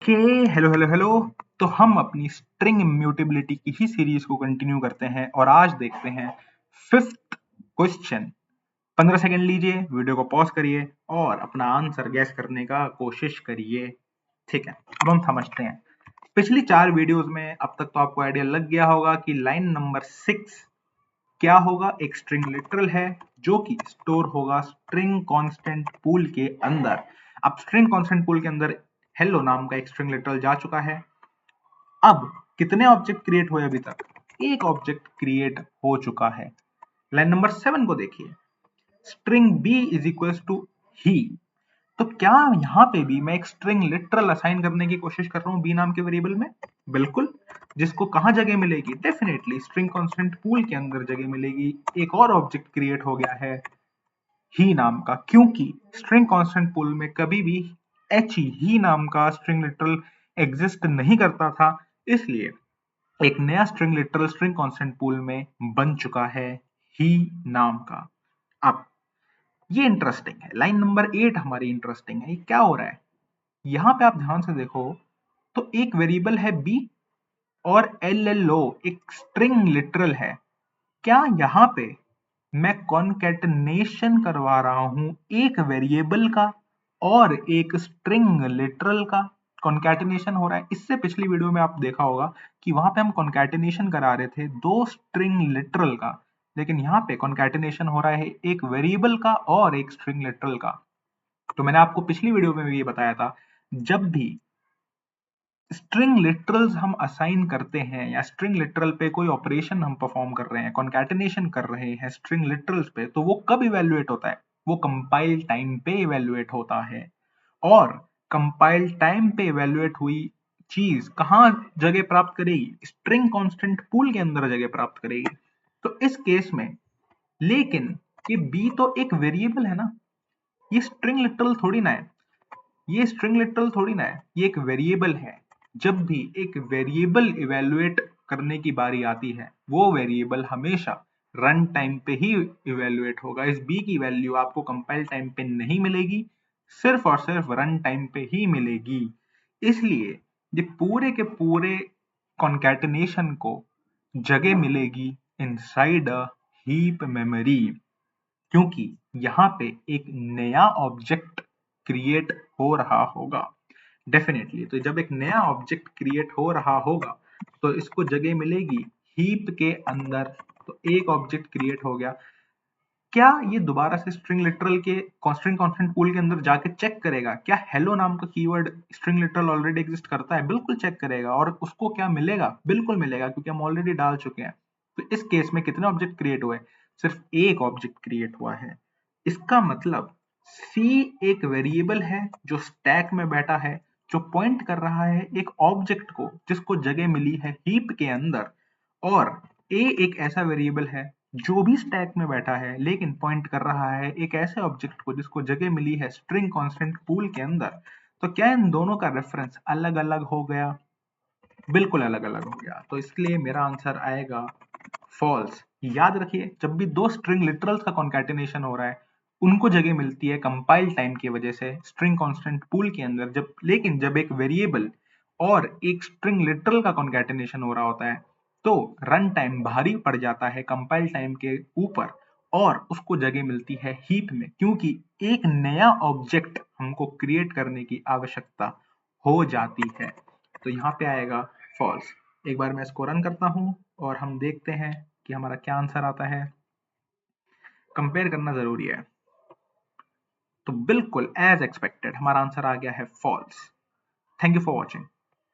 के hello hello hello. तो हम अपनी स्ट्रिंग इम्यूटेबिलिटी की ही सीरीज को कंटिन्यू करते हैं और आज देखते हैं फिफ्थ क्वेश्चन। 15 सेकंड लीजिए, वीडियो को पॉज करिए और अपना आंसर गैस करने का कोशिश करिए। ठीक है, अब हम समझते हैं। पिछली 4 वीडियोस में अब तक तो आपको आइडिया लग गया होगा कि लाइन नंबर 6 क्या होगा। एक स्ट्रिंग लिटरल है जो कि स्टोर होगा स्ट्रिंग कांस्टेंट पूल के अंदर। अब स्ट्रिंग कांस्टेंट पूल के अंदर हेलो नाम का एक स्ट्रिंग लिटरल जा चुका है। अब कितने ऑब्जेक्ट क्रिएट हुए अभी तक? एक ऑब्जेक्ट क्रिएट हो चुका है। लाइन नंबर 7 को देखिए, string B is equal to ही। तो क्या यहां पे भी मैं एक स्ट्रिंग लिटरल असाइन करने की कोशिश कर रहा हूं बी नाम के वेरिएबल में? बिल्कुल। जिसको कहां जगह मिलेगी? डेफिनेटली स्ट्रिंग कांस्टेंट पूल के अंदर जगह मिलेगी। एक और ऑब्जेक्ट क्रिएट हो गया है ही नाम का, क्योंकि स्ट्रिंग कांस्टेंट पूल में कभी भी एच ही नाम का स्ट्रिंग लिटरल एग्जिस्ट नहीं करता था, इसलिए एक नया string literal string constant pool में बन चुका है ही नाम का। अब ये इंटरेस्टिंग है, लाइन नंबर 8 हमारी इंटरेस्टिंग है। ये क्या हो रहा है यहां पे? आप ध्यान से देखो तो एक वेरिएबल है बी और एल एक स्ट्रिंग लिटरल है। क्या यहां पे मैं कॉन्कैटिनेशन करवा रहा हूं एक वेरिएबल का और एक स्ट्रिंग लिटरल का? कॉन्कैटिनेशन हो रहा है। इससे पिछली वीडियो में आप देखा होगा कि वहां पे हम कॉन्कैटिनेशन करा रहे थे दो स्ट्रिंग लिटरल का, लेकिन यहाँ पे कॉन्कैटिनेशन हो रहा है एक वेरिएबल का और एक स्ट्रिंग लिटरल का। तो मैंने आपको पिछली वीडियो में भी ये बताया था, जब भी स्ट्रिंग लिटरल्स हम असाइन करते हैं या स्ट्रिंग लिटरल पे कोई ऑपरेशन हम परफॉर्म कर रहे हैं, कॉन्कैटिनेशन कर रहे हैं स्ट्रिंग लिटरल्स पे, तो वो कब इवेल्युएट होता है? वो कंपाइल टाइम पे इवेल्युएट होता है। और कंपाइल टाइम पे इवेल्युएट हुई चीज कहां जगह प्राप्त करेगी? स्ट्रिंग कांस्टेंट पूल के अंदर जगह प्राप्त करेगी। तो इस केस में, लेकिन ये बी तो एक वेरिएबल है ना, ये स्ट्रिंग लिटरल थोड़ी ना है। ये स्ट्रिंग लिटरल थोड़ी ना है, ये एक वेरिएबल है। जब भी एक वेरिएबल इवेल्युएट करने की बारी आती है, वो वेरिएबल हमेशा रन टाइम पे ही इवेल्युएट होगा। इस बी की वैल्यू आपको कंपाइल टाइम पे नहीं मिलेगी, सिर्फ और सिर्फ रन टाइम पे ही मिलेगी। इसलिए ये पूरे के पूरे कॉन्कैटिनेशन को जगह मिलेगी इनसाइड अ हीप मेमोरी, क्योंकि यहाँ पे एक नया ऑब्जेक्ट क्रिएट हो रहा होगा। डेफिनेटली तो जब एक नया ऑब्जेक्ट क्रिएट हो रहा होगा तो इसको जगह मिलेगी हीप के अंदर। तो एक ऑब्जेक्ट क्रिएट हो गया। क्या ये दोबारा से स्ट्रिंग लिटरल के स्ट्रिंग कांस्टेंट पूल के अंदर जाके चेक करेगा क्या हेलो नाम का keyword string literal already exist करता है? बिल्कुल चेक करेगा। और उसको क्या मिलेगा? बिल्कुल मिलेगा, क्योंकि हम ऑलरेडी डाल चुके हैं। तो इस केस में कितने ऑब्जेक्ट क्रिएट हुए? सिर्फ एक ऑब्जेक्ट क्रिएट हुआ है। इसका मतलब सी एक वेरिएबल है जो स्टैक में बैठा है, जो पॉइंट कर रहा है एक ऑब्जेक्ट को जिसको जगह मिली है हीप के अंदर। और ए एक ऐसा वेरिएबल है जो भी स्टैक में बैठा है लेकिन पॉइंट कर रहा है एक ऐसे ऑब्जेक्ट को जिसको जगह मिली है स्ट्रिंग कांस्टेंट पूल के अंदर। तो क्या इन दोनों का रेफरेंस अलग अलग हो गया? बिल्कुल अलग अलग हो गया। तो इसलिए मेरा आंसर आएगा फॉल्स। याद रखिए, जब भी दो स्ट्रिंग लिटरल्स का कॉन्कैटिनेशन हो रहा है, उनको जगह मिलती है कंपाइल टाइम की वजह से स्ट्रिंग कांस्टेंट पूल के अंदर। लेकिन जब एक वेरिएबल और एक स्ट्रिंग लिटरल का कॉन्कैटिनेशन हो रहा होता है, तो रन टाइम भारी पड़ जाता है कंपाइल टाइम के ऊपर और उसको जगह मिलती है हीप में, क्योंकि एक नया ऑब्जेक्ट हमको क्रिएट करने की आवश्यकता हो जाती है। तो यहाँ पे आएगा फॉल्स। एक बार मैं इसको रन करता हूं और हम देखते हैं कि हमारा क्या आंसर आता है। कंपेयर करना जरूरी है। तो बिल्कुल एज एक्सपेक्टेड हमारा आंसर आ गया है false. Thank you for watching.